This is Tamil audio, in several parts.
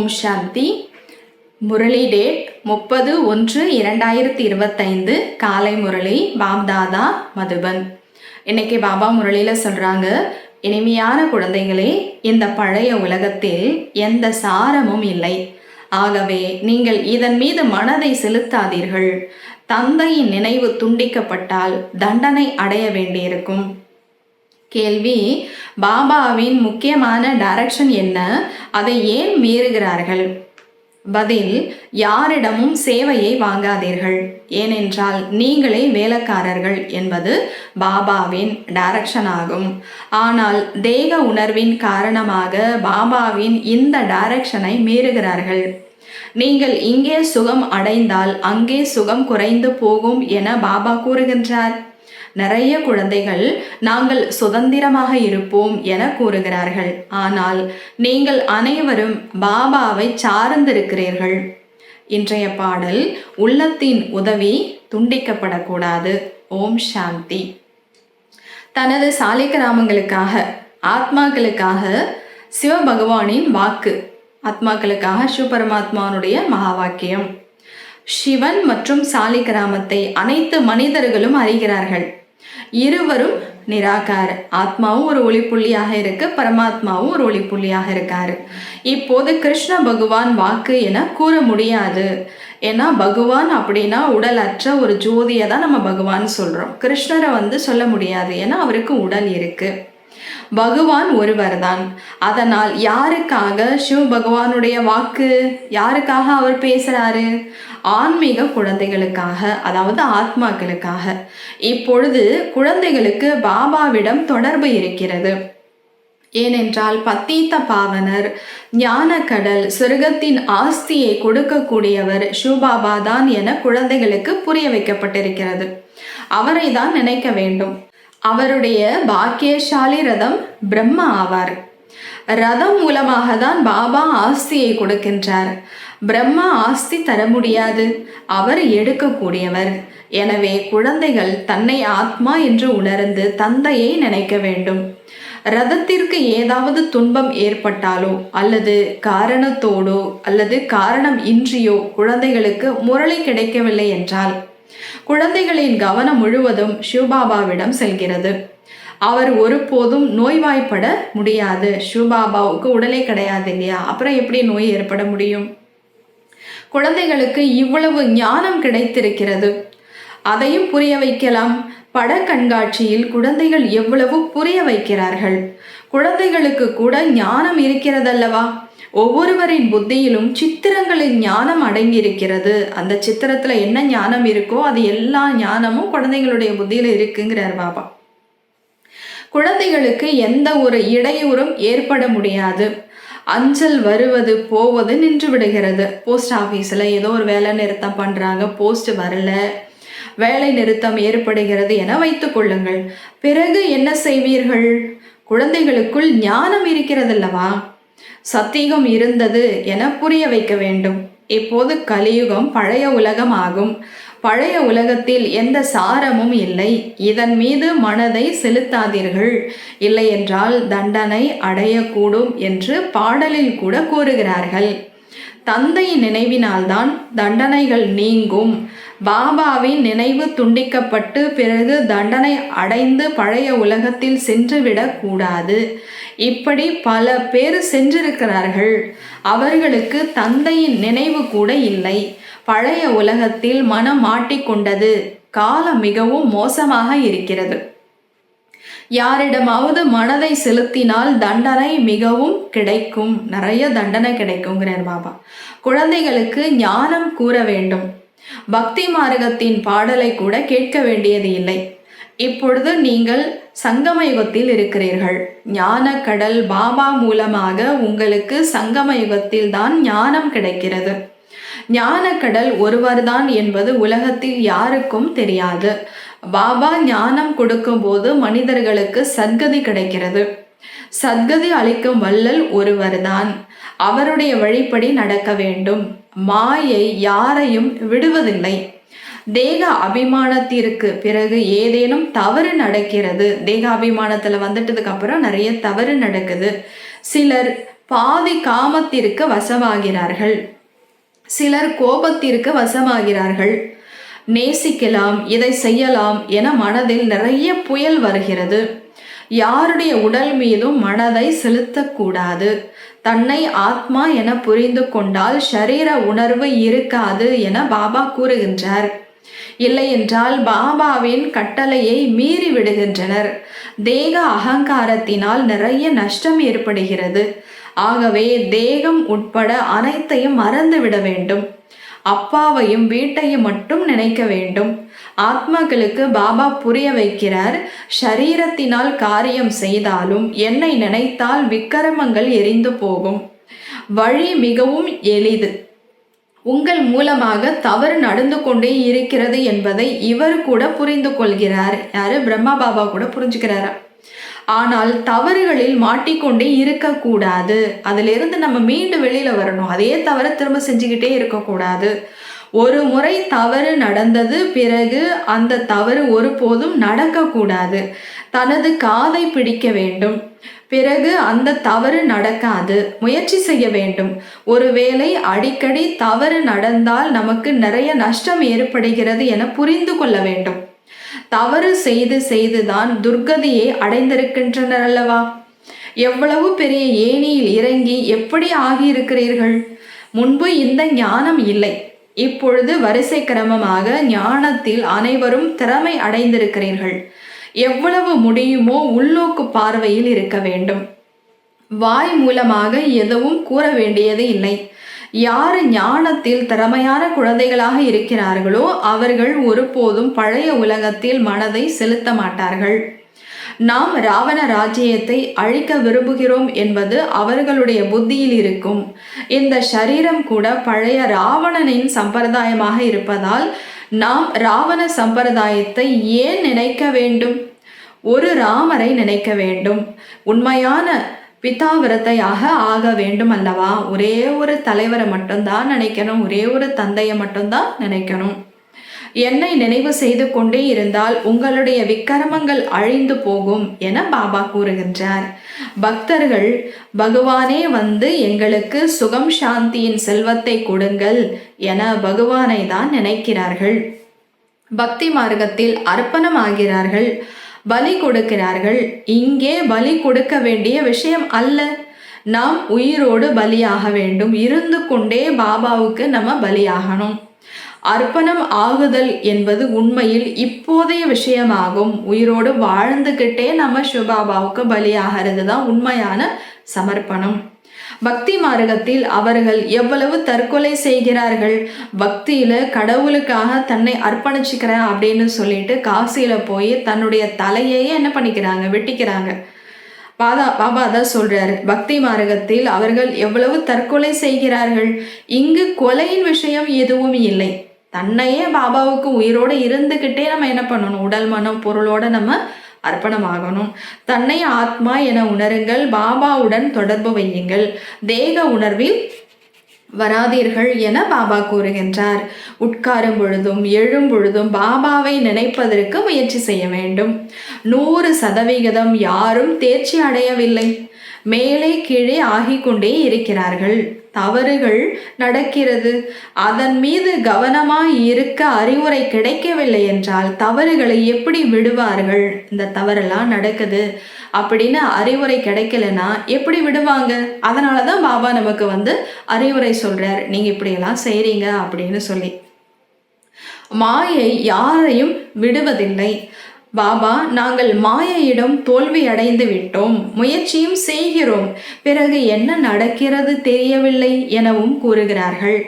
ஓம் சாந்தி. முரளி டேட் 30/1/2025 காலை முரளி பாப்தாதா மதுபன். இன்னைக்கு பாபா முரளியில் சொல்கிறாங்க, இனிமையான குழந்தைகளே, இந்த பழைய உலகத்தில் எந்த சாரமும் இல்லை. ஆகவே நீங்கள் இதன் மீது மனதை செலுத்தாதீர்கள். தந்தையின் நினைவு துண்டிக்கப்பட்டால் தண்டனை அடைய வேண்டியிருக்கும். கேள்வி: பாபாவின் முக்கியமான டைரக்ஷன் என்ன? அதை ஏன் மீறுகிறார்கள்? பதில்: யாரிடமும் சேவையை வாங்காதீர்கள், ஏனென்றால் நீங்களே வேலைக்காரர்கள் என்பது பாபாவின் டைரக்ஷன் ஆகும். ஆனால் தேக உணர்வின் காரணமாக பாபாவின் இந்த டைரக்ஷனை மீறுகிறார்கள். நீங்கள் இங்கே சுகம் அடைந்தால் அங்கே சுகம் குறைந்து போகும் என பாபா கூறுகின்றார். நிறைய குழந்தைகள் நாங்கள் சுதந்திரமாக இருப்போம் என கூறுகிறார்கள். ஆனால் நீங்கள் அனைவரும் பாபாவை சார்ந்திருக்கிறீர்கள். இன்றைய பாடல்: உள்ளத்தின் உதவி துண்டிக்கப்படக்கூடாது. ஓம் சாந்தி. தனது சாலிகிராமங்களுக்காக, ஆத்மாக்களுக்காக சிவபகவானின் வாக்கு. ஆத்மாக்களுக்காக சிவபரமாத்மானுடைய மகா வாக்கியம். சிவன் மற்றும் சாலிகிராமத்தை அனைத்து மனிதர்களும் அறிகிறார்கள். இருவரும் நிராகார. ஆத்மாவும் ஒரு ஒளிப்புள்ளியாக இருக்கு, பரமாத்மாவும் ஒரு ஒளிப்புள்ளியாக இருக்காரு. இப்போது கிருஷ்ண பகவான் வாக்கு என கூற முடியாது. ஏன்னா பகவான் அப்படின்னா உடலற்ற ஒரு ஜோதியை தான் நம்ம பகவான் சொல்றோம். கிருஷ்ணரை சொல்ல முடியாது, ஏன்னா அவருக்கு உடல் இருக்கு. பகவான் ஒருவர் தான். அதனால் யாருக்காக சிவ பகவானுடைய வாக்கு? யாருக்காக அவர் பேசுறாரு? ஆன்மீக குழந்தைகளுக்காக, அதாவது ஆத்மாக்களுக்காக. இப்பொழுது குழந்தைகளுக்கு பாபாவிடம் தொடர்பு இருக்கிறது. ஏனென்றால் பத்தீத்த பாவனர், ஞானக்கடல், சொர்க்கத்தின் ஆஸ்தியை கொடுக்கக்கூடியவர் சிவபாபா தான் என குழந்தைகளுக்கு புரிய வைக்கப்பட்டிருக்கிறது. அவரை தான் நினைக்க வேண்டும். அவருடைய பாக்கியசாலி ரதம் பிரம்மா ஆவார். ரதம் மூலமாக தான் பாபா ஆஸ்தியை கொடுக்கின்றார். பிரம்மா ஆஸ்தி தர முடியாது, அவர் எடுக்கக்கூடியவர். எனவே குழந்தைகள் தன்னை ஆத்மா என்று உணர்ந்து தந்தையை நினைக்க வேண்டும். ரதத்திற்கு ஏதாவது துன்பம் ஏற்பட்டாலோ அல்லது காரணத்தோடோ அல்லது காரணம் இன்றியோ குழந்தைகளுக்கு முரளி கிடைக்கவில்லை என்றால் குழந்தைகளின் கவனம் முழுவதும் சிவபாபாவிடம் செல்கிறது. அவர் ஒருபோதும் நோய்வாய்ப்பட முடியாது. சிவபாபாவுக்கு உடலே கிடையாது இல்லையா? அப்புறம் எப்படி நோய் ஏற்பட முடியும்? குழந்தைகளுக்கு இவ்வளவு ஞானம் கிடைத்திருக்கிறது, அதையும் புரிய வைக்கலாம். பட கண்காட்சியில் குழந்தைகள் எவ்வளவு புரிய வைக்கிறார்கள். குழந்தைகளுக்கு கூட ஞானம் இருக்கிறதல்லவா? ஒவ்வொருவரின் புத்தியிலும் சித்திரங்களின் ஞானம் அடங்கியிருக்கிறது. அந்த சித்திரத்துல என்ன ஞானம் இருக்கோ அது எல்லா ஞானமும் குழந்தைகளுடைய புத்தியில இருக்குங்கிறார் பாபா. குழந்தைகளுக்கு எந்த ஒரு இடையூறும் ஏற்பட முடியாது. அஞ்சல் வருவது போவது நின்று விடுகிறது. போஸ்ட் ஆஃபீஸில் ஏதோ ஒரு வேலை நிறுத்தம் பண்ணுறாங்க, போஸ்ட் வரல, வேலை நிறுத்தம் ஏற்படுகிறது என வைத்துக் கொள்ளுங்கள். பிறகு என்ன செய்வீர்கள்? குழந்தைகளுக்குள் ஞானம் இருக்கிறதல்லவா? சத்தியுகம் இருந்தது என புரிய வைக்க வேண்டும். இப்போது கலியுகம் பழைய உலகம் ஆகும். பழைய உலகத்தில் எந்த சாரமும் இல்லை. இதன் மீது மனதை செலுத்தாதீர்கள், இல்லை என்றால் தண்டனை அடையக்கூடும் என்று பாடலில் கூட கூறுகிறார்கள். தந்தையின் நினைவினால்தான் தண்டனைகள் நீங்கும். பாபாவின் நினைவு துண்டிக்கப்பட்டு பிறகு தண்டனை அடைந்து பழைய உலகத்தில் சென்றுவிடக் கூடாது. இப்படி பல பேர் சென்றிருக்கிறார்கள். அவர்களுக்கு தந்தையின் நினைவு கூட இல்லை. பழைய உலகத்தில் மனம் மாட்டிக்கொண்டது. காலம் மிகவும் மோசமாக இருக்கிறது. யாரிடமாவது மனதை செலுத்தினால் தண்டனை மிகவும் கிடைக்கும். நிறைய தண்டனை கிடைக்குங்கிறார் பாபா. குழந்தைகளுக்கு ஞானம் கூற வேண்டும். பக்தி மார்க்கத்தின் பாடலை கூட கேட்க வேண்டியது இல்லை. இப்பொழுது நீங்கள் சங்கமயுகத்தில் இருக்கிறீர்கள். ஞான கடல் பாபா மூலமாக உங்களுக்கு சங்கமயுகத்தில் தான் ஞானம் கிடைக்கிறது. ஞானக்கடல் ஒருவர்தான் என்பது உலகத்தில் யாருக்கும் தெரியாது. பாபா ஞானம் கொடுக்கும் போது மனிதர்களுக்கு சத்கதி கிடைக்கிறது. சத்கதி அளிக்கும் வள்ளல் ஒருவர்தான். அவருடைய வழிப்படி நடக்க வேண்டும். மாயை யாரையும் விடுவதில்லை. தேக அபிமானத்திற்கு பிறகு ஏதேனும் தவறு நடக்கிறது. தேக அபிமானத்தில் வந்துட்டதுக்கு அப்புறம் நிறைய தவறு நடக்குது. சிலர் பாதி காமத்திற்கு வசமாகிறார்கள், சிலர் கோபத்திற்கு வசமாகிறார்கள். நேசிக்கலாம், இதை செய்யலாம் என மனதில் நிறைய புயல் வருகிறது. யாருடைய உடல் மீதும் மனதை செலுத்தக்கூடாது. தன்னை ஆத்மா என புரிந்து கொண்டால் ஷரீர உணர்வு இருக்காது என பாபா கூறுகின்றார். இல்லை என்றால் பாபாவின் கட்டளையை மீறி விடுகின்றனர். தேக அகங்காரத்தினால் நிறைய நஷ்டம் ஏற்படுகிறது. ஆகவே தேகம் உட்பட அனைத்தையும் மறந்துவிட வேண்டும். அப்பாவையும் வீட்டையும் மட்டும் நினைக்க வேண்டும். ஆத்மாக்களுக்கு பாபா புரிய வைக்கிறார், ஷரீரத்தினால் காரியம் செய்தாலும் என்னை நினைத்தால் விக்கிரமங்கள் எரிந்து போகும். வழி மிகவும் எளிது. உங்கள் மூலமாக தவறு நடந்து கொண்டே இருக்கிறது என்பதை இவர் கூட புரிந்து கொள்கிறார். யாரு? பிரம்மா பாபா கூட புரிஞ்சுக்கிறாரா? ஆனால் தவறுகளில் மாட்டிக்கொண்டே இருக்கக்கூடாது. அதிலிருந்து நம்ம மீண்டு வெளியில வரணும். அதே தவற திரும்ப செஞ்சுக்கிட்டே இருக்கக்கூடாது. ஒரு முறை தவறு நடந்தது, பிறகு அந்த தவறு ஒருபோதும் நடக்கக்கூடாது. தனது காதை பிடிக்க வேண்டும். பிறகு அந்த தவறு நடக்காது. முயற்சி செய்ய வேண்டும். ஒருவேளை அடிக்கடி தவறு நடந்தால் நமக்கு நிறைய நஷ்டம் ஏற்படுகிறது என புரிந்து கொள்ள வேண்டும். தவறு செய்து செய்துதான் துர்கதியை அடைந்திருக்கின்றனர் அல்லவா? எவ்வளவு பெரிய ஏணியில் இறங்கி எப்படி ஆகியிருக்கிறீர்கள்? முன்பு இந்த ஞானம் இல்லை. இப்பொழுது வரிசை கிரமமாக ஞானத்தில் அனைவரும் திறமை அடைந்திருக்கிறீர்கள். எவ்வளவு முடியுமோ உள்நோக்கு பார்வையில் இருக்க வேண்டும். வாய் மூலமாக எதுவும் கூற வேண்டியது இல்லை. யார் ஞானத்தில் திறமையான குழந்தைகளாக இருக்கிறார்களோ அவர்கள் ஒருபோதும் பழைய உலகத்தில் மனதை செலுத்த மாட்டார்கள். நாம் ராவண ராஜ்யத்தை அழிக்க விரும்புகிறோம் என்பது அவர்களுடைய புத்தியில் இருக்கும். இந்த சரீரம் கூட பழைய ராவணனின் சம்பிரதாயமாக இருப்பதால் நாம் ராவண சம்பிரதாயத்தை ஏன் நினைக்க வேண்டும்? ஒரு ராமரை நினைக்க வேண்டும். உண்மையான பிதாவிரத்தையாக ஆக வேண்டும் அல்லவா? ஒரே ஒரு தலைவரை மட்டும்தான் நினைக்கணும். ஒரே ஒரு தந்தையை மட்டும்தான் நினைக்கணும். என்னை நினைவு செய்து கொண்டே இருந்தால் உங்களுடைய விக்கிரமங்கள் அழிந்து போகும் என பாபா கூறுகின்றார். பக்தர்கள் பகவானே வந்து எங்களுக்கு சுகம் சாந்தியின் செல்வத்தை கொடுங்கள் என பகவானை தான் நினைக்கிறார்கள். பக்தி மார்க்கத்தில் அர்ப்பணமாகிறார்கள், பலி கொடுக்கிறார்கள். இங்கே பலி கொடுக்க வேண்டிய விஷயம் அல்ல. நாம் உயிரோடு பலியாக வேண்டும். இருந்து கொண்டே பாபாவுக்கு நம்ம பலியாகணும். அர்ப்பணம் ஆகுதல் என்பது உண்மையில் இப்போதைய விஷயமாகும். உயிரோடு வாழ்ந்துகிட்டே நம்ம சிவபாபாவுக்கு பலியாகிறது தான் உண்மையான சமர்ப்பணம். பக்தி மார்க்கத்தில் அவர்கள் எவ்வளவு தற்கொலை செய்கிறார்கள். பக்தியில கடவுளுக்காக தன்னை அர்ப்பணிச்சுக்கிறேன் அப்படின்னு சொல்லிட்டு காசியில போய் தன்னுடைய தலையையே என்ன பண்ணிக்கிறாங்க? வெட்டிக்கிறாங்க. பாபா தான் சொல்றாரு, பக்தி மார்க்கத்தில் அவர்கள் எவ்வளவு தற்கொலை செய்கிறார்கள். இங்கு கொலையின் விஷயம் எதுவும் இல்லை. தன்னையே பாபாவுக்கு உயிரோடு இருந்துகிட்டே நம்ம என்ன பண்ணணும்? உடல் மனம் பொருளோட நம்ம அர்ப்பணமாகணும். தன்னை ஆத்மா என உணருங்கள். பாபாவுடன் தொடர்பு வையுங்கள். தேக உணர்வில் வராதீர்கள் என பாபா கூறுகின்றார். உட்காரும் பொழுதும் எழும் பொழுதும் பாபாவை நினைப்பதற்கு முயற்சி செய்ய வேண்டும். 100% யாரும் தேர்ச்சி அடையவில்லை. மேலே கீழே ஆகிக்கொண்டே இருக்கிறார்கள். தவறுகள் நடக்கிறது. அதன் மீது கவனமாய் இருக்க அறிவுரை கிடைக்கவில்லை என்றால் தவறுகளை எப்படி விடுவார்கள்? இந்த தவறெல்லாம் நடக்குது அப்படின்னு அறிவுரை கிடைக்கலன்னா எப்படி விடுவாங்க? அதனால தான் பாபா நமக்கு வந்து அறிவுரை சொல்றார், நீங்க இப்படியெல்லாம் செய்றீங்க அப்படின்னு சொல்லி. மாயை யாரையும் விடுவதில்லை. பாபா, நாங்கள் மாயையிடம் தோல்வி அடைந்து விட்டோம், முயற்சியும் செய்கிறோம், பிறகு என்ன நடக்கிறது தெரியவில்லை எனவும் கூறுகிறார்கள்.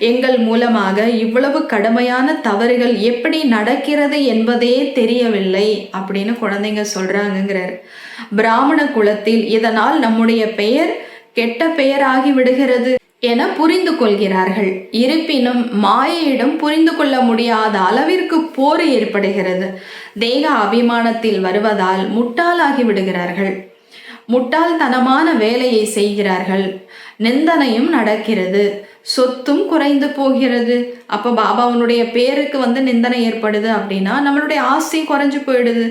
எங்கள் மூலமாக இவ்வளவு கடுமையான தவறுகள் எப்படி நடக்கிறது என்பதே தெரியவில்லை அப்படின்னு குழந்தைங்க சொல்றாங்கிறார். பிராமண குலத்தில் இதனால் நம்முடைய பெயர் கெட்ட பெயராகி விடுகிறது என புரிந்து கொள்கிறார்கள். இருப்பினும் மாயையிடம் புரிந்து கொள்ள முடியாத அளவிற்கு போர் ஏற்படுகிறது. தேக அபிமானத்தில் வருவதால் முட்டாளாகி விடுகிறார்கள். முட்டாள்தனமான வேலையை செய்கிறார்கள். நிந்தனையும் நடக்கிறது, சொத்தும் குறைந்து போகிறது. அப்போ பாபாவனுடைய பேருக்கு நிந்தனை ஏற்படுது அப்படின்னா நம்மளுடைய ஆசை குறைஞ்சு போயிடுது.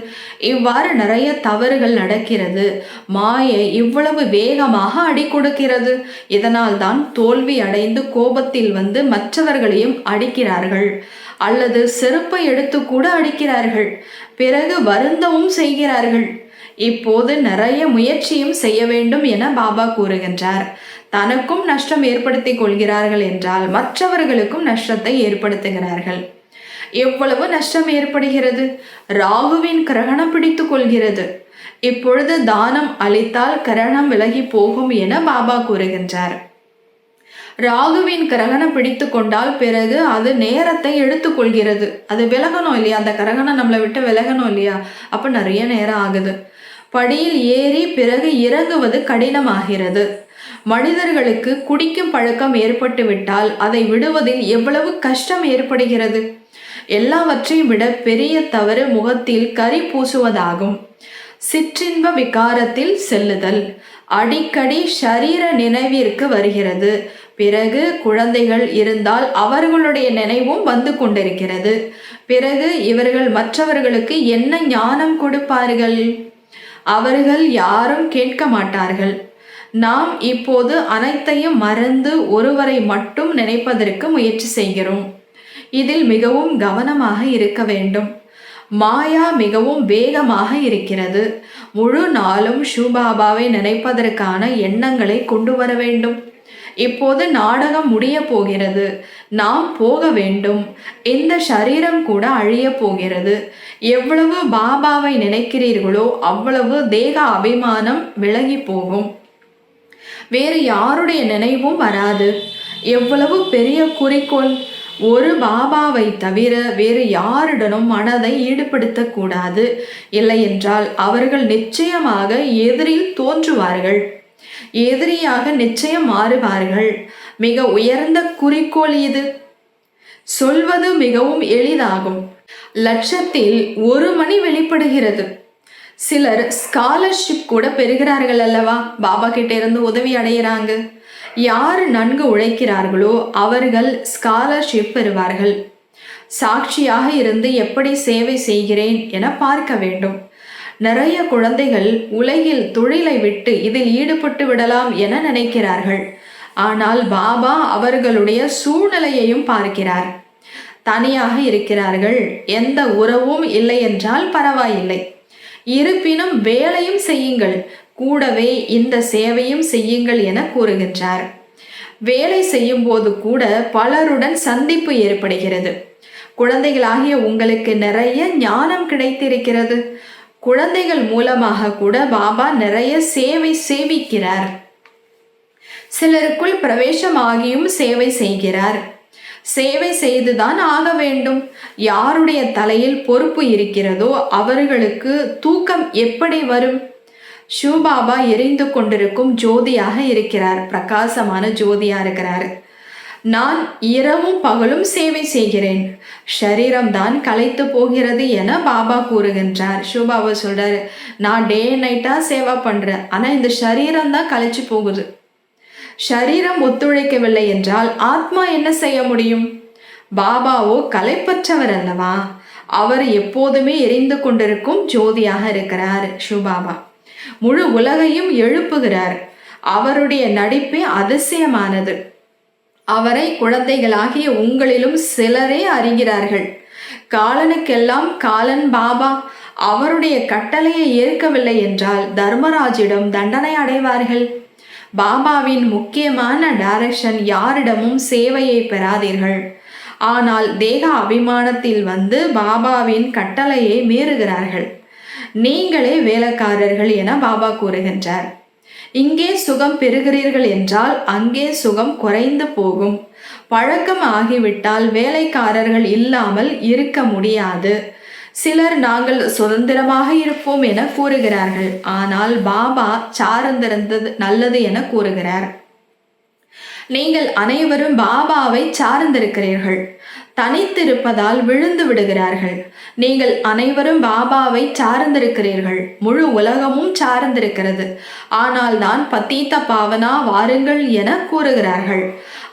இவ்வாறு நிறைய தவறுகள் நடக்கிறது. மாயை இவ்வளவு வேகமாக அடி கொடுக்கிறது. இதனால் தான் தோல்வி அடைந்து கோபத்தில் மற்றவர்களையும் அடிக்கிறார்கள், அல்லது செருப்பை எடுத்து கூட அடிக்கிறார்கள். பிறகு வருந்தவும் செய்கிறார்கள். இப்போது நிறைய முயற்சியும் செய்ய வேண்டும் என பாபா கூறுகின்றார். தனக்கும் நஷ்டம் ஏற்படுத்தி கொள்கிறார்கள் என்றால் மற்றவர்களுக்கும் நஷ்டத்தை ஏற்படுத்துகிறார்கள். எவ்வளவு நஷ்டம் ஏற்படுகிறது? ராகுவின் கிரகணம் பிடித்து கொள்கிறது. இப்பொழுது தானம் அளித்தால் கிரகணம் விலகி போகும் என பாபா கூறுகின்றார். ராகுவின் கிரகணம் பிடித்து கொண்டால் பிறகு அது நேரத்தை எடுத்துக்கொள்கிறது. அது விலகணும் இல்லையா? அந்த கிரகணம் நம்மளை விட்டு விலகணும் இல்லையா? அப்போ நிறைய நேரம் ஆகுது. படியில் ஏறி பிறகு இறங்குவது கடினமாகிறது. மனிதர்களுக்கு குடிக்கும் பழக்கம் ஏற்பட்டு விட்டால் அதை விடுவதில் எவ்வளவு கஷ்டம் ஏற்படுகிறது. எல்லாவற்றையும் விட பெரிய தவறு முகத்தில் கரி பூசுவதாகும். சிற்றின்ப விகாரத்தில் செல்லுதல் அடிக்கடி ஷரீர நினைவிற்கு வருகிறது. பிறகு குழந்தைகள் இருந்தால் அவர்களுடைய நினைவும் வந்து கொண்டிருக்கிறது. பிறகு இவர்கள் மற்றவர்களுக்கு என்ன ஞானம் கொடுப்பார்கள்? அவர்கள் யாரும் கேட்க மாட்டார்கள். நாம் இப்போது அனைத்தையும் மறந்து ஒருவரை மட்டும் நினைப்பதற்கு முயற்சி செய்கிறோம். இதில் மிகவும் கவனமாக இருக்க வேண்டும். மாயா மிகவும் வேகமாக இருக்கிறது. முழு நாளும் ஷூபாபாவை நினைப்பதற்கான எண்ணங்களை கொண்டு வர வேண்டும். இப்போது நாடகம் முடிய போகிறது. நாம் போக வேண்டும். இந்த சரீரம் கூட அழிய போகிறது. எவ்வளவு பாபாவை நினைக்கிறீர்களோ அவ்வளவு தேக அபிமானம் விலகி போகும். வேறு யாருடைய நினைவும் வராது. எவ்வளவு பெரிய குறிக்கோள்! ஒரு பாபாவை தவிர வேறு யாருடனும் மனதை ஈடுபடுத்தக்கூடாது. இல்லை என்றால் அவர்கள் நிச்சயமாக எதிரில் தோன்றுவார்கள். எதிரியாக நிச்சயம் மாறுவார்கள். மிக உயர்ந்த குறிக்கோள் இது. சொல்வது மிகவும் எளிதாகும். லட்சத்தில் 1 மணி வெளிப்படுகிறது. சிலர் ஸ்காலர்ஷிப் கூட பெறுகிறார்கள் அல்லவா? பாபா கிட்ட இருந்து உதவி அடைகிறாங்க. யார் நன்கு உழைக்கிறார்களோ அவர்கள் ஸ்காலர்ஷிப் பெறுவார்கள். சாட்சியாக இருந்து எப்படி சேவை செய்கிறேன் என பார்க்க வேண்டும். நிறைய குழந்தைகள் உலகில் தொழிலை விட்டு இதில் ஈடுபட்டு விடலாம் என நினைக்கிறார்கள். ஆனால் பாபா அவர்களுடைய சூழ்நிலையையும் பார்க்கிறார். தனியாக இருக்கிறார்கள், எந்த உறவும் இல்லை என்றால் பரவாயில்லை. இருப்பினும் வேலையும் செய்யுங்கள், கூடவே இந்த சேவையும் செய்யுங்கள் என கூறுகின்றார். வேலை செய்யும் போது கூட பலருடன் சந்திப்பு ஏற்படுகிறது. குழந்தைகளாகிய உங்களுக்கு நிறைய ஞானம் கிடைத்திருக்கிறது. குழந்தைகள் மூலமாக கூட பாபா நிறைய சேவிக்கிறார். சிலருக்குள் பிரவேசமாகியும் சேவை செய்கிறார். சேவை செய்துதான் ஆக வேண்டும். யாருடைய தலையில் பொறுப்பு இருக்கிறதோ அவர்களுக்கு தூக்கம் எப்படி வரும்? ஷூபாபா எரிந்து கொண்டிருக்கும் ஜோதியாக இருக்கிறார். பிரகாசமான ஜோதியா இருக்கிறார். நான் இரவும் பகலும் சேவை செய்கிறேன், ஷரீரம்தான் களைத்து போகிறது என பாபா கூறுகின்றார். ஷூபாபா சொல்றாரு, நான் டே நைட்டா சேவை பண்றேன், ஆனா இந்த ஷரீரம் தான் களைச்சு போகுது. ஷரீரம் ஒத்துழைக்கவில்லை என்றால் ஆத்மா என்ன செய்ய முடியும்? பாபாவோ கலைப்பற்றவர் அல்லவா? அவர் எப்போதுமே எரிந்து கொண்டிருக்கும் ஜோதியாக இருக்கிறார். ஷூபாபா முழு உலகையும் எழுப்புகிறார். அவருடைய நடிப்பே அதிசயமானது. அவரை குழந்தைகளாகிய உங்களிலும் சிலரே அறிகிறார்கள். காலனுக்கெல்லாம் காலன் பாபா. அவருடைய கட்டளையை ஏற்கவில்லை என்றால் தர்மராஜிடம் தண்டனை அடைவார்கள். பாபாவின் முக்கியமான டைரக்ஷன், யாரிடமும் சேவையை பெறாதீர்கள். ஆனால் தேக அபிமானத்தில் பாபாவின் கட்டளையை மீறுகிறார்கள். நீங்களே வேலைக்காரர்கள் என பாபா கூறுகின்றார். இங்கே சுகம் பெறுகிறீர்கள் என்றால் அங்கே சுகம் குறைந்து போகும். பழக்கம் ஆகிவிட்டால் வேலைக்காரர்கள் இல்லாமல் இருக்க முடியாது. சிலர் நாங்கள் சுதந்திரமாக இருப்போம் என கூறுகிறார்கள். ஆனால் பாபா சார்ந்திருந்தது நல்லது என கூறுகிறார். நீங்கள் அனைவரும் பாபாவை சார்ந்திருக்கிறீர்கள். தனித்திருப்பதால் விழுந்து விடுகிறார்கள். நீங்கள் அனைவரும் பாபாவை சார்ந்திருக்கிறீர்கள், முழு உலகமும் சார்ந்திருக்கிறது. ஆனால் தான் பத்தீத்த பாவனா வாருங்கள் என கூறுகிறார்கள்.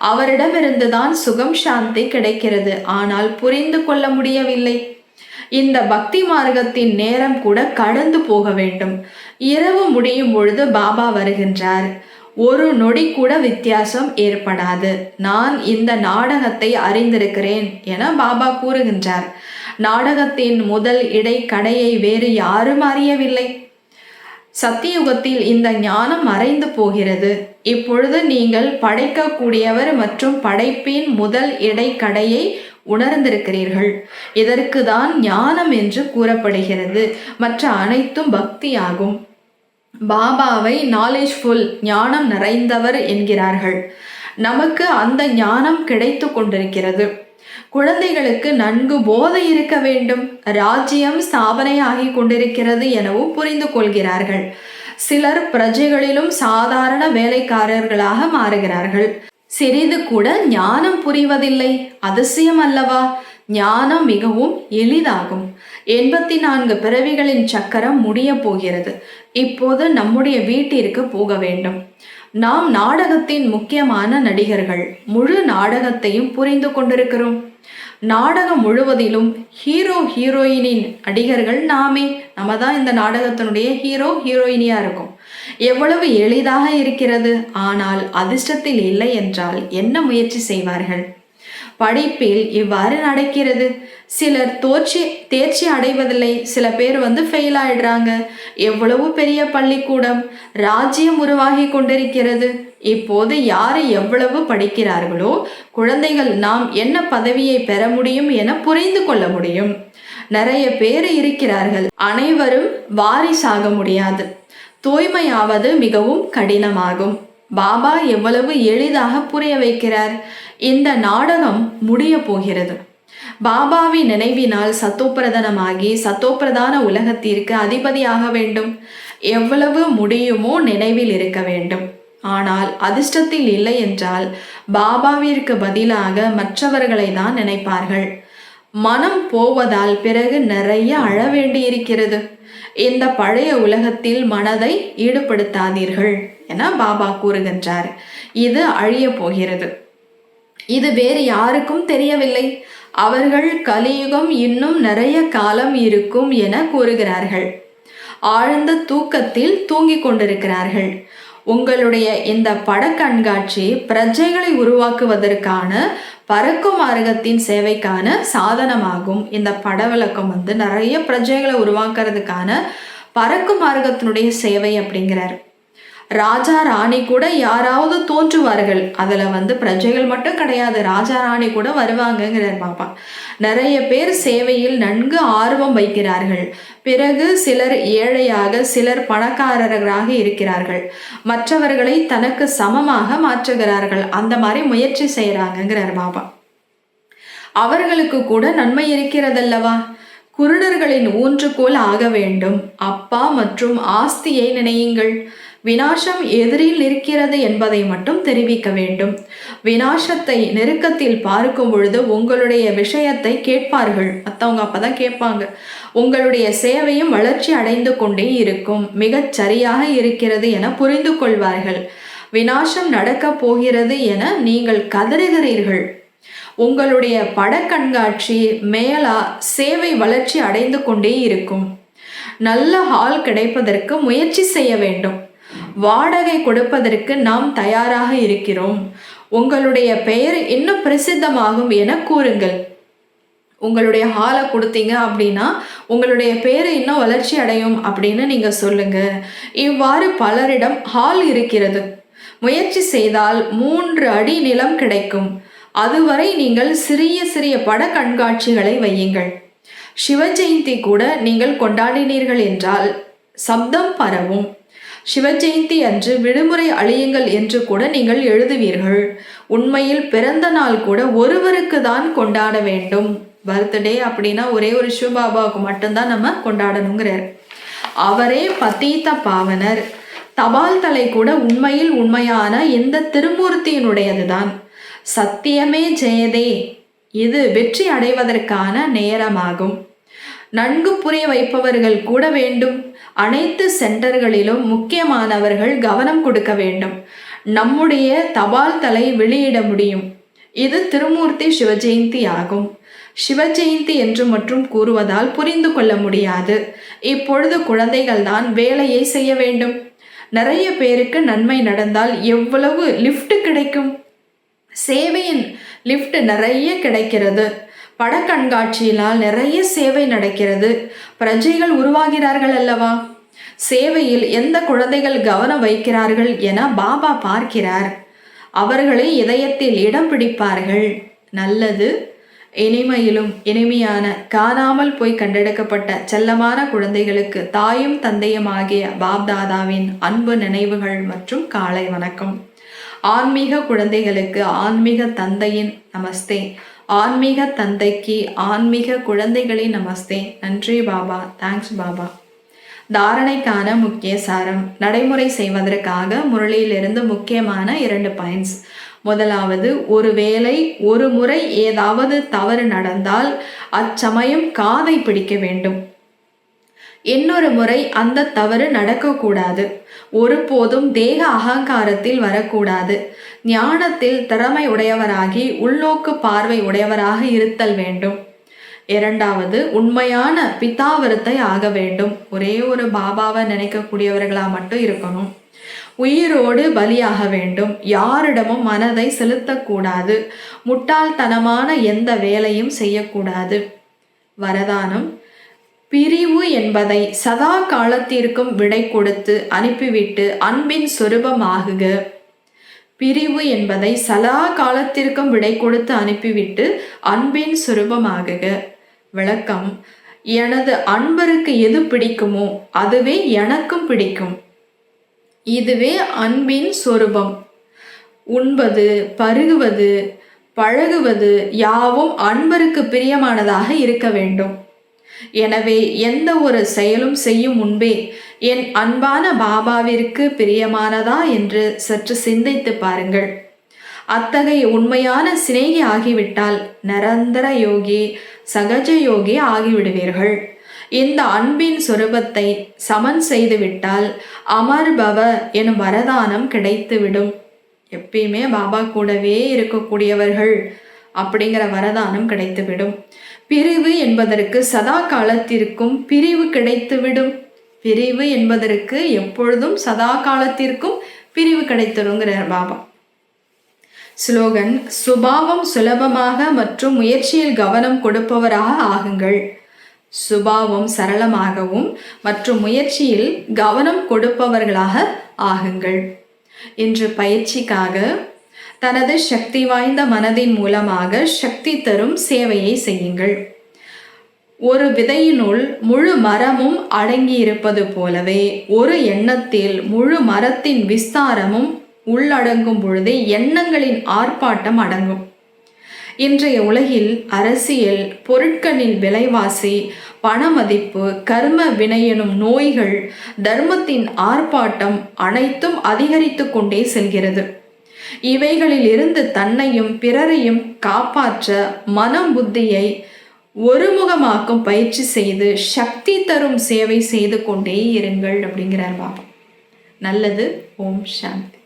அவரிடமிருந்துதான் சுகம் சாந்தி கிடைக்கிறது. ஆனால் புரிந்து கொள்ள முடியவில்லை. இந்த பக்தி மார்க்கத்தின் நேரம் கூட கடந்து போக வேண்டும். இரவு முடியும் பொழுது பாபா வருகின்றார். ஒரு நொடி கூட வித்தியாசம் ஏற்படாது. நான் இந்த நாடகத்தை அறிந்திருக்கிறேன் என பாபா கூறுகின்றார். நாடகத்தின் முதல் இடை கடையை வேறு யாரும் அறியவில்லை. சத்தியுகத்தில் இந்த ஞானம் மறைந்து போகிறது. இப்பொழுது நீங்கள் படைக்கக்கூடியவர் மற்றும் படைப்பின் முதல் இடை கடையை உணர்ந்திருக்கிறீர்கள். இதற்கு தான் ஞானம் என்று கூறப்படுகிறது. மற்ற அனைத்தும் பக்தியாகும். பாபாவை நாலேஜ்ஃபுல், ஞானம் நிறைந்தவர் என்கிறார்கள். நமக்கு அந்த ஞானம் கிடைத்து கொண்டிருக்கிறது. குழந்தைகளுக்கு நன்கு போதை இருக்க வேண்டும். ராஜ்யம் ஸ்தாபனையாகி கொண்டிருக்கிறது எனவும் புரிந்து கொள்கிறார்கள். சிலர் பிரஜைகளிலும் சாதாரண வேலைக்காரர்களாக மாறுகிறார்கள். சிறிது கூட ஞானம் புரிவதில்லை. அதிசயம் அல்லவா? ஞானம் மிகவும் எளிதாகும். 84 பிறவிகளின் சக்கரம் முடிய போகிறது. இப்போது நம்முடைய வீட்டிற்கு போக வேண்டும். நாம் நாடகத்தின் முக்கியமான நடிகர்கள். முழு நாடகத்தையும் புரிந்து கொண்டிருக்கிறோம். நாடகம் முழுவதிலும் ஹீரோ ஹீரோயினின் நடிகர்கள் நாமே. நம்ம தான் இந்த நாடகத்தினுடைய ஹீரோ ஹீரோயினியா இருக்கும். எவ்வளவு எளிதாக இருக்கிறது. ஆனால் அதிர்ஷ்டத்தில் இல்லை என்றால் என்ன முயற்சி செய்வார்கள்? படிப்பில் இவ்வாறு நடக்கிறது. சிலர் தேர்ச்சி அடைவதில்லை. சில பேர் ஃபெயில் ஆயிடுறாங்க. எவ்வளவு பெரிய பள்ளிக்கூடம், ராஜ்யம் உருவாகி கொண்டிருக்கிறது. இப்போது யார் எவ்வளவு படிக்கிறார்களோ குழந்தைகள் நாம் என்ன பதவியை பெற முடியும் என புரிந்து கொள்ள முடியும். நிறைய பேர் இருக்கிறார்கள். அனைவரும் வாரிசாக முடியாது. தூய்மையாவது மிகவும் கடினமாகும். பாபா எவ்வளவு எளிதாக புரிய வைக்கிறார். இந்த நாடகம் முடிய போகிறது. பாபாவின் நினைவினால் சத்தோப்பிரதானமாகி சத்தோப்பிரதான உலகத்திற்கு அதிபதியாக வேண்டும். எவ்வளவு முடியுமோ நினைவில் இருக்க வேண்டும். ஆனால் அதிர்ஷ்டத்தில் இல்லை என்றால் பாபாவிற்கு பதிலாக மற்றவர்களை தான் நினைப்பார்கள். மனம் போவதால் பிறகு நிறைய அழ வேண்டியிருக்கிறது. இந்த பழைய உலகத்தில் மனதை ஈடுபடுத்தாதீர்கள் என பாபா கூறுகின்றார். இது அழிய போகிறது. இது வேறு யாருக்கும் தெரியவில்லை. அவர்கள் கலியுகம் இன்னும் நிறைய காலம் இருக்கும் என கூறுகிறார்கள். ஆழ்ந்த தூக்கத்தில் தூங்கிக் கொண்டிருக்கிறார்கள். உங்களுடைய இந்த பட கண்காட்சி பிரஜைகளை உருவாக்குவதற்கான பறக்கும் மார்க்கத்தின் சேவைக்கான சாதனமாகும். இந்த பட விளக்கம் நிறைய பிரஜைகளை உருவாக்குறதுக்கான பறக்கும் மார்க்கத்தினுடைய சேவை அப்படிங்கிறார். ராஜா ராணி கூட யாராவது தோன்றுவார்கள். அதில் பிரஜைகள் மட்டும் கிடையாது, ராஜா ராணி கூட வருவாங்கங்கிறார் பாபா. நிறைய பேர் சேவையில் நன்கு ஆர்வம் வைக்கிறார்கள். பிறகு சிலர் ஏழையாக, சிலர் பணக்காரர்களாக இருக்கிறார்கள். மற்றவர்களை தனக்கு சமமாக மாற்றுகிறார்கள். அந்த மாதிரி முயற்சி செய்கிறாங்கங்கிறார் பாபா. அவர்களுக்கு கூட நன்மை இருக்கிறதல்லவா? குருடர்களின் ஊன்றுகோல் ஆக வேண்டும். அப்பா மற்றும் ஆஸ்தியை நினையுங்கள். வினாசம் எதிரில் இருக்கிறது என்பதை மட்டும் தெரிவிக்க வேண்டும். வினாசத்தை நெருக்கத்தில் பார்க்கும் பொழுது உங்களுடைய விஷயத்தை கேட்பார்கள். மற்றவங்க அப்பதான் கேட்பாங்க. உங்களுடைய சேவையும் வளர்ச்சி அடைந்து கொண்டே இருக்கும். மிகச் சரியாக இருக்கிறது என புரிந்து கொள்வார்கள். வினாசம் நடக்கப் போகிறது என நீங்கள் கதறுகிறீர்கள். உங்களுடைய பட கண்காட்சி மேலா சேவை வளர்ச்சி அடைந்து கொண்டே இருக்கும். நல்ல ஹால் கிடைப்பதற்கு முயற்சி செய்ய வேண்டும். வாடகை கொடுப்பதற்கு நாம் தயாராக இருக்கிறோம். உங்களுடைய பெயர் இன்னும் பிரசித்தமாகும் என கூறுங்கள். உங்களுடைய ஹாலை கொடுத்தீங்க அப்படின்னா உங்களுடைய பெயர் இன்னும் வளர்ச்சி அடையும் அப்படின்னு நீங்க சொல்லுங்க. இவ்வாறு பலரிடம் ஹால் இருக்கிறது. முயற்சி செய்தால் 3 அடி நிலம் கிடைக்கும். அதுவரை நீங்கள் சிறிய சிறிய பட கண்காட்சிகளை வையுங்கள். சிவ ஜெயந்தி கூட நீங்கள் கொண்டாடினீர்கள் என்றால் சப்தம் பரவும். சிவ ஜெயந்தி அன்று விடுமுறை அழியுங்கள் என்று கூட நீங்கள் எழுதுவீர்கள். உண்மையில் பிறந்த நாள் கூட ஒருவருக்கு தான் கொண்டாட வேண்டும். பர்த்டே அப்படின்னா ஒரே ஒரு சிவபாபாவுக்கு மட்டும்தான் நம்ம கொண்டாடணுங்கிறார். அவரே பதீத பாவனர். தபால் தலை கூட உண்மையில் உண்மையான இந்த திருமூர்த்தியினுடையது தான். சத்தியமே ஜெயதே இது வெற்றி அடைவதற்கான நேரமாகும். நன்கு புரிய வைப்பவர்கள் கூட வேண்டும். அனைத்து சென்டர்களிலும் முக்கியமானவர்கள் கவனம் கொடுக்க வேண்டும். நம்முடைய தபால் தலை வெளியிட முடியும். இது திருமூர்த்தி சிவஜெயந்தி ஆகும். சிவஜெயந்தி என்று மட்டும் கூறுவதால் புரிந்து கொள்ள முடியாது. இப்பொழுது குழந்தைகள் தான் வேலையை செய்ய வேண்டும். நிறைய பேருக்கு நன்மை நடந்தால் எவ்வளவு லிஃப்ட் கிடைக்கும். சேவையின் லிஃப்ட் நிறைய கிடைக்கிறது. பட கண்காட்சியினால் நிறைய சேவை நடக்கிறது. பிரஜைகள் உருவாகிறார்கள் அல்லவா? சேவையில் எந்த குழந்தைகள் கவனம் வைக்கிறார்கள் என பாபா பார்க்கிறார். அவர்களை இதயத்தில் இடம் பிடிப்பார்கள். நல்லது. இனிமையிலும் இனிமையான காணாமல் போய் கண்டெடுக்கப்பட்ட செல்லமான குழந்தைகளுக்கு தாயும் தந்தையும் ஆகிய பாப்தாதாவின் அன்பு நினைவுகள் மற்றும் காலை வணக்கம். ஆன்மீக குழந்தைகளுக்கு ஆன்மீக தந்தையின் நமஸ்தே. ஆன்மீக தந்தைக்கு ஆன்மீக குழந்தைகளின் நமஸ்தே. நன்றி பாபா. தேங்க்ஸ் பாபா. தாரணைக்கான முக்கிய சாரம். நடைமுறை செய்வதற்காக முரளியிலிருந்து முக்கியமான 2 பாயிண்ட்ஸ். முதலாவது, ஒருவேளை ஒரு முறை ஏதாவது தவறு நடந்தால் அச்சமயம் காதை பிடிக்க வேண்டும். இன்னொரு முறை அந்த தவறு நடக்கக்கூடாது. ஒருபோதும் தேக அகங்காரத்தில் வரக்கூடாது. ஞானத்தில் திறமை உடையவராகி உள்நோக்கு பார்வை உடையவராக இருத்தல் வேண்டும். இரண்டாவது, உண்மையான பிதாவிரத்தை ஆக வேண்டும். ஒரே ஒரு பாபாவை நினைக்கக்கூடியவர்களாக மட்டும் இருக்கணும். உயிரோடு பலியாக வேண்டும். யாரிடமும் மனதை செலுத்தக்கூடாது. முட்டாள்தனமான எந்த வேலையும் செய்யக்கூடாது. வரதானம். பிரிவு என்பதை சதா காலத்திற்கும் விடை கொடுத்து அனுப்பிவிட்டு அன்பின் சொரூபமாகுக. பிரிவு என்பதை சதா காலத்திற்கும் விடை கொடுத்து அனுப்பிவிட்டு அன்பின் சொரூபமாகுக. விளக்கம். எனது அன்பருக்கு எது பிடிக்குமோ அதுவே எனக்கும் பிடிக்கும். இதுவே அன்பின் சொரூபம். உண்பது, பருகுவது, பழகுவது யாவும் அன்பருக்கு பிரியமானதாக இருக்க வேண்டும். எனவே எந்த ஒரு செயலும் செய்யும் முன்பே என் அன்பான பாபாவிற்கு பிரியமானதா என்று சற்று சிந்தித்து பாருங்கள். அத்தகைய உண்மையான சிநேகி ஆகிவிட்டால் நிரந்தர யோகி, சகஜ யோகி ஆகிவிடுவீர்கள். இந்த அன்பின் சொரூபத்தை சமன் செய்துவிட்டால் அமர்பவ எனும் வரதானம் கிடைத்துவிடும். எப்பயுமே பாபா கூடவே இருக்கக்கூடியவர்கள் அப்படிங்கிற வரதானம் கிடைத்துவிடும். பிரிவு என்பதற்கு சதா காலத்திற்கும் பிரிவு கிடைத்துவிடும். பிரிவு என்பதற்கு எப்பொழுதும் சதா காலத்திற்கும் பிரிவு கிடைத்திருங்கிறார் பாபா. ஸ்லோகன். சுபாவம் சுலபமாக மற்றும் முயற்சியில் கவனம் கொடுப்பவராக ஆகுங்கள். சுபாவம் சரளமாகவும் மற்றும் முயற்சியில் கவனம் கொடுப்பவர்களாக ஆகுங்கள். இன்று பயிற்சிக்காக தனது சக்தி வாய்ந்த மனதின் மூலமாக சக்தி தரும் சேவையை செய்யுங்கள். ஒரு விதையினுள் முழு மரமும் அடங்கியிருப்பது போலவே ஒரு எண்ணத்தில் முழு மரத்தின் விஸ்தாரமும் உள்ளடங்கும் பொழுதே எண்ணங்களின் ஆர்ப்பாட்டம் அடங்கும். இன்றைய உலகில் அரசியல், பொருட்களின் விலைவாசி, பணமதிப்பு, கர்ம வினையெனும் நோய்கள், தர்மத்தின் ஆர்ப்பாட்டம் அனைத்தும் அதிகரித்து கொண்டே செல்கிறது. இவைகளில் இருந்து தன்னையும் பிறரையும் காப்பாற்ற மனம் புத்தியை ஒருமுகமாக்கும் பயிற்சி செய்து சக்தி தரும் சேவை செய்து கொண்டே இருங்கள் அப்படிங்கிறார் பாபா. நல்லது. ஓம் சாந்தி.